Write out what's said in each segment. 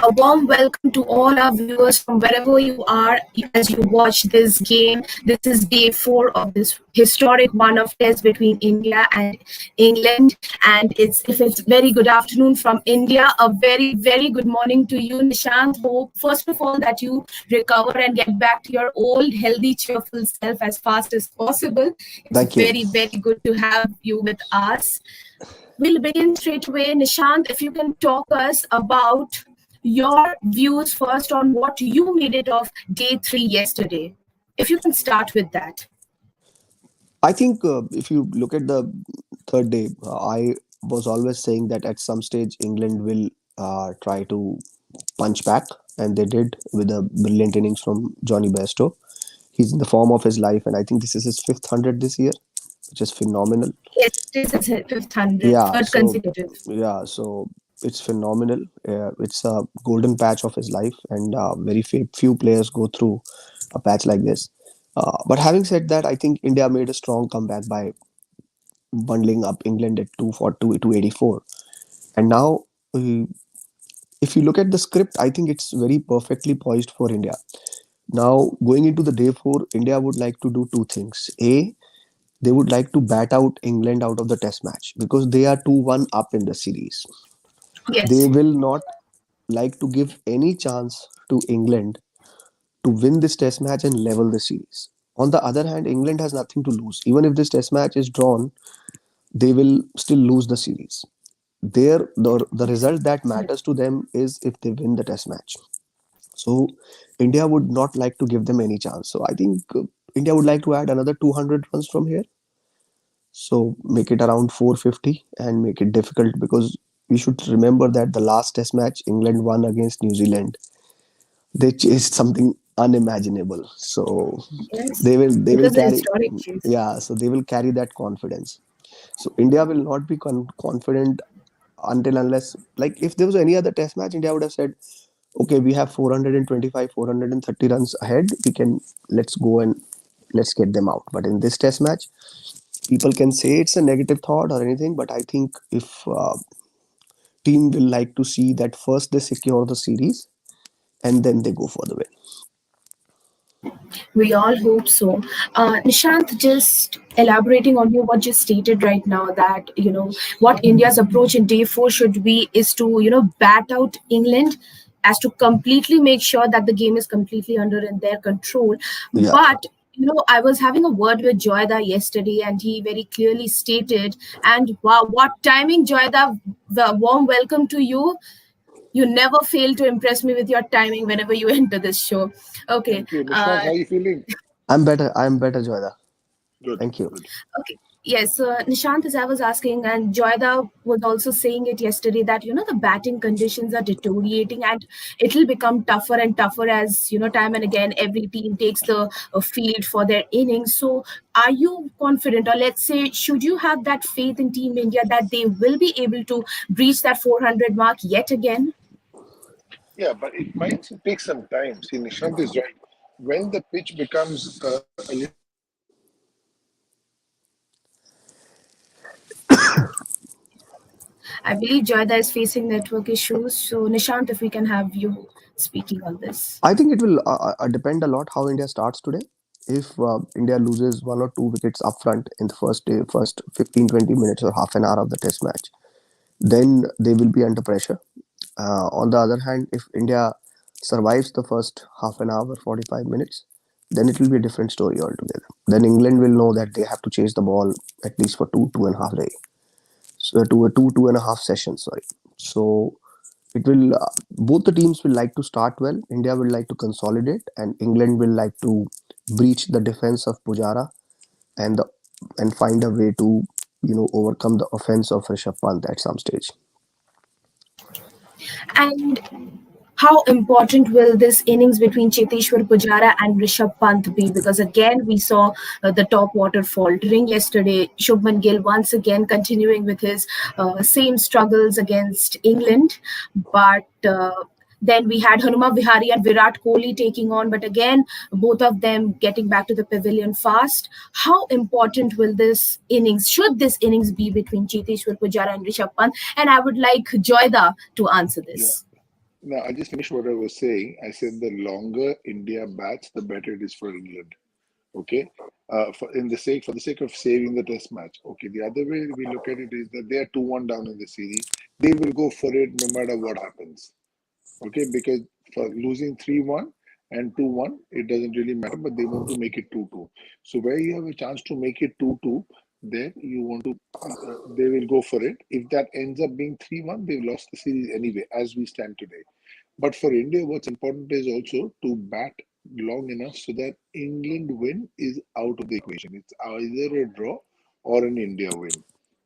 A warm welcome to all our viewers from wherever you are as you watch this game. This is day 4 of this historic one-off test between India and England. And it's very good afternoon from India, a very, very good morning to you, Nishant. Hope, first of all, that you recover and get back to your old, healthy, cheerful self as fast as possible. It's Thank you. very, very good to have you with us. We'll begin straight away. Nishant, if you can talk us about your views first on what you made it of day 3 yesterday. If you can start with that. I think if you look at the third day, I was always saying that at some stage England will try to punch back, and they did with a brilliant innings from Johnny Bairstow. He's in the form of his life, and I think this is his fifth hundred this year, which is phenomenal. Yes, it is his fifth hundred, Yeah, third so consecutive. so it's phenomenal. It's a golden patch of his life, and very few players go through a patch like this. But having said that, I think India made a strong comeback by bundling up England at 242 to 84. And now, uh, if you look at the script, I think it's very perfectly poised for India. Now, going into the day 4, India would like to do two things. A, they would like to bat out England out of the test match because they are 2-1 up in the series. They Yes. will not like to give any chance to England to win this test match and level the series. On the other hand, England has nothing to lose. Even if this test match is drawn, they will still lose the series. The result that matters to them is if they win the test match. So India would not like to give them any chance. So I think India would like to add another 200 runs from here. So make it around 450 and make it difficult because we should remember that the last test match England won against New Zealand, they chased something unimaginable. So Yes. they It will was a carry, historic chase. yeah, so they will carry that confidence. So India will not be confident until unless, like, if there was any other test match, India would have said, okay, we have 425, 430 runs ahead, we can, let's go and let's get them out. But in this test match, people can say it's a negative thought or anything, but I think if team will like to see that first they secure the series and then they go for the win. We all hope so. Nishant, just elaborating on you what just stated right now that, what India's approach in day 4 should be is to, bat out England as to completely make sure that the game is completely under in their control. Yeah. But I was having a word with Joyda yesterday, and he very clearly stated, and wow, what timing, Joyda! The warm welcome to you. You never fail to impress me with your timing whenever you enter this show. Okay. Thank you. Nishant, how are you feeling? I'm better, Joyda. Good, Thank you. good. Okay. Yes, Nishant, as I was asking, and Joyda was also saying it yesterday that the batting conditions are deteriorating, and it'll become tougher and tougher as time and again every team takes the field for their innings. So, are you confident, or let's say, should you have that faith in Team India that they will be able to breach that 400 mark yet again? Yeah, but it might take some time. See, Nishant is right. When the pitch becomes a little I believe Joyda is facing network issues. So, Nishant, if we can have you speaking on this. I think it will depend a lot how India starts today. If India loses one or two wickets up front in the first day, first 15, 20 minutes or half an hour of the test match, then they will be under pressure. On the other hand, if India survives the first half an hour, 45 minutes, then it will be a different story altogether. Then England will know that they have to chase the ball at least for two and a half days. So two and a half sessions, sorry. So it will both the teams will like to start well. India will like to consolidate, and England will like to breach the defense of Pujara and find a way to overcome the offense of Rishabh Pant at some stage. And how important will this innings between Cheteshwar Pujara and Rishabh Pant be? Because again, we saw the top water faltering yesterday. Shubman Gill once again continuing with his same struggles against England. But then we had Hanuma Vihari and Virat Kohli taking on, but again, both of them getting back to the pavilion fast. How important will this innings, should this innings be between Cheteshwar Pujara and Rishabh Pant? And I would like Joyda to answer yeah. this. Now, I just finished what I was saying. I said the longer India bats, the better it is for England. Okay, for the sake of saving the Test match. Okay, the other way we look at it is that they are 2-1 down in the series. They will go for it no matter what happens. Okay, because for losing 3-1 and 2-1, it doesn't really matter, but they want to make it 2-2. So where you have a chance to make it 2-2, then you want to, they will go for it. If that ends up being 3-1, they've lost the series anyway, as we stand today. But for India, what's important is also to bat long enough so that England win is out of the equation. It's either a draw or an India win.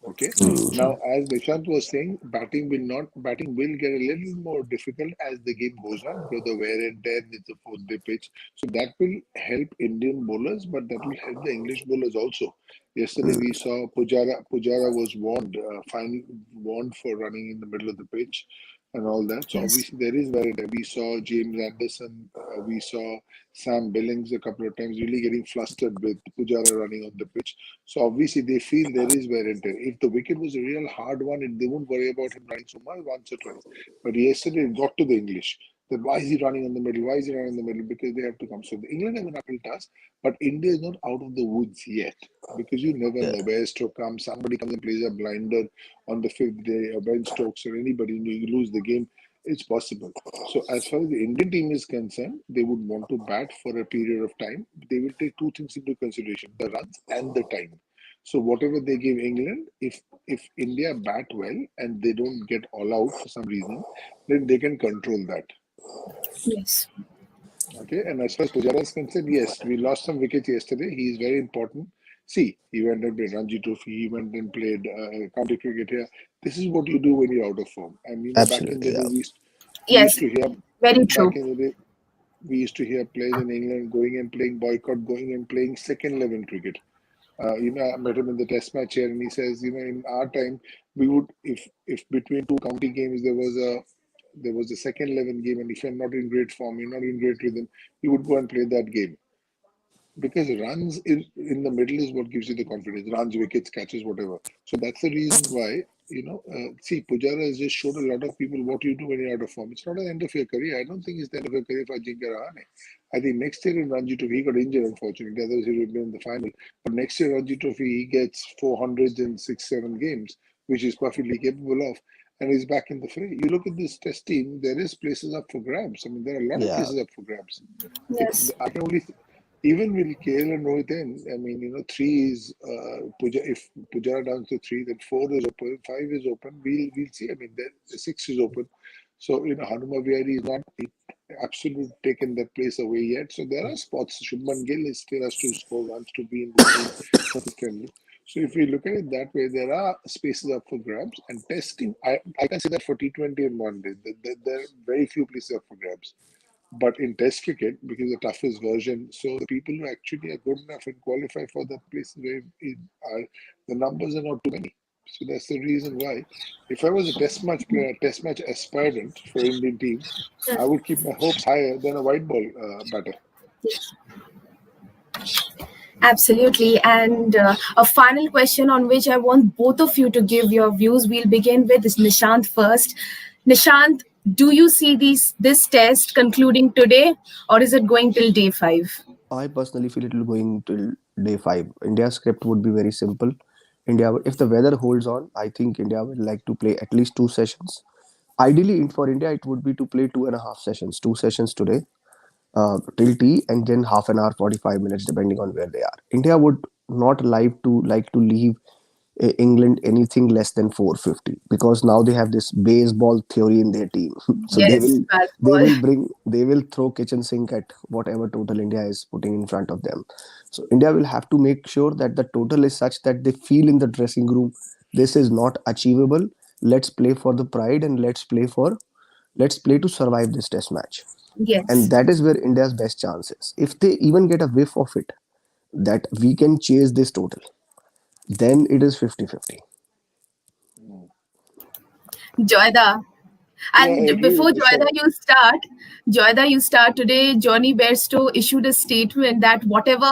Okay. Now, as Nishant was saying, batting will get a little more difficult as the game goes on because the wear and tear is the fourth day pitch. So that will help Indian bowlers, but that will help the English bowlers also. Yesterday we saw Pujara was finally warned for running in the middle of the pitch and all that. So Yes. obviously there is wear and tear. We saw James Anderson, we saw Sam Billings a couple of times really getting flustered with Pujara running on the pitch. So obviously they feel there is wear and tear. If the wicket was a real hard one, they won't worry about him running so much once or twice. But yesterday it got to the English. That why is he running in the middle? Why is he running in the middle? Because they have to come. So the England have an uphill task, but India is not out of the woods yet. Because you never Yeah, know where Stoke comes. Somebody comes and plays a blinder on the fifth day, or Ben Stokes or anybody, you lose the game. It's possible. So as far as the Indian team is concerned, they would want to bat for a period of time. They will take two things into consideration: the runs and the time. So whatever they give England, if India bat well and they don't get all out for some reason, then they can control that. Yes. Okay, and as far as Pujara is concerned, yes, we lost some wickets yesterday. He is very important. See, he went and played Ranji Trophy. He went and played county cricket here. This is what you do when you're out of form. And back in absolutely. the day, Yeah, we Yes. used to hear Very back true. in the day we used to hear players in England going and playing boycott, going and playing second level cricket. I met him in the test match here, and he says, in our time, we would if between two county games there was a second 11 game, and if you're not in great form, you're not in great rhythm, you would go and play that game because runs in the middle is what gives you the confidence. Runs, wickets, catches, whatever. So that's the reason why, see, Pujara has just showed a lot of people what you do when you're out of form. It's not the end of your career. I don't think it's the end of your career for Ajinkya Rahane. I think next year in Ranji Trophy, he got injured, unfortunately. Otherwise, he would have been in the final. But next year, Ranji Trophy, he gets 400s in 6, 7 games, which he's perfectly capable of. And he's back in the fray. You look at this test team, there is places up for grabs. I mean, there are a lot of yeah, places up for grabs. Yes. I can only even with KL and Rohit in, I mean, three is if Pujara downs to three, then four is open, five is open. We'll see. I mean, the six is open. So Hanuma Vihari is not absolutely taken that place away yet. So there are spots. Shubman Gill is still has to score runs to be in the team consistently. So if we look at it that way, there are spaces up for grabs and testing. I can say that for T20 and one day, there are very few places up for grabs. But in Test cricket, because the toughest version, so the people who actually are good enough and qualify for that place, are the numbers are not too many. So that's the reason why. If I was a Test match player, Test match aspirant for Indian team, I would keep my hopes higher than a white ball batter. Absolutely. And a final question on which I want both of you to give your views. We'll begin with Nishant first. Nishant, do you see this test concluding today, or is it going till day five? I personally feel it will going till day five. India's script would be very simple. If the weather holds on, I think India would like to play at least two sessions. Ideally, for India, it would be to play 2.5 sessions, two sessions today, till tea, and then half an hour, 45 minutes, depending on where they are. India would not like to leave England anything less than 450 because now they have this baseball theory in their team. So they Yes, will bad they ball. will bring they will throw kitchen sink at whatever total India is putting in front of them. So India will have to make sure that the total is such that they feel in the dressing room this is not achievable. Let's play for the pride and let's play to survive this test match. And Yes. that is where India's best chance is. If they even get a whiff of it, that we can chase this total, then it is 50-50. Mm. Joyda. Yeah, I And agree before with this. Joyda, you start today. Johnny Bairstow issued a statement that whatever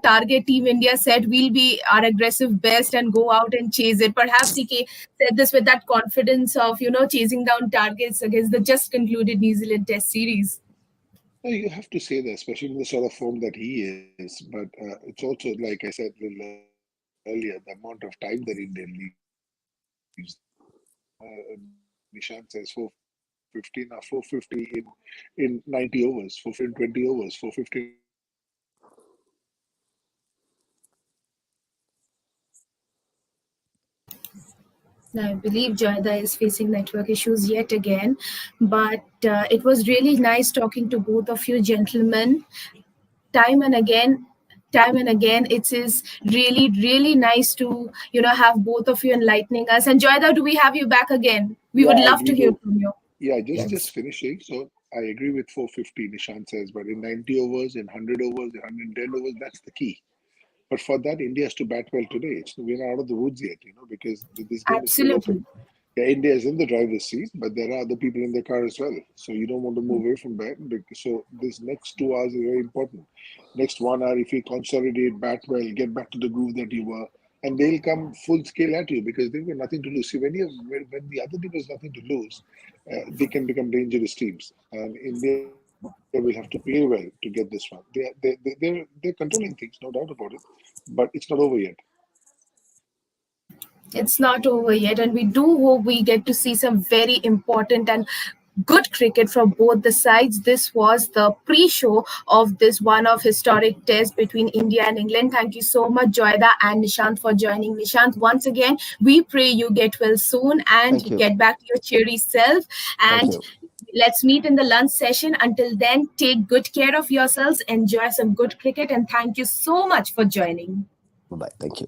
target Team India set, we'll be our aggressive best and go out and chase it. Perhaps said this with that confidence of chasing down targets against the just concluded New Zealand Test series. No, you have to say that, especially in the sort of form that he is. But it's also, like I said a little earlier, the amount of time that India leaves. Nishant says 415 or 450 in 90 overs, 450 in 20 overs, 450 in 100 overs. That's the key. I believe Joyda is facing network issues yet again, but it was really nice talking to both of you gentlemen. Time and again, time and again, it is really, really nice to have both of you enlightening us. And Joyda, do we have you back again? We would Yeah, love to we hear do. from you. Yeah, just Yes, finishing. So I agree with 450, Nishant says, but in 90 overs, in 100 overs, in 110 overs, that's the key. But for that, India has to bat well today. We're not out of the woods yet, because this game is still open. absolutely. Yeah, India is in the driver's seat, but there are other people in the car as well. So you don't want to move away from that. So this next 2 hours is very important. Next 1 hour, if you consolidate, bat well, get back to the groove that you were, and they'll come full scale at you because they've got nothing to lose. See, when the other team has nothing to lose, they can become dangerous teams. And India will have to play well to get this one. They're controlling things, no doubt about it, but it's not over yet. It's not over yet, and we do hope we get to see some very important and good cricket from both the sides. This was the pre-show of this one of historic test between India and England. Thank you so much, Joyda and Nishant, for joining. Nishant, once again, we pray you get well soon and Thank you. get back to your cheery self. Thank And you. let's meet in the lunch session. Until then, take good care of yourselves, enjoy some good cricket, and thank you so much for joining. Bye bye. Thank you.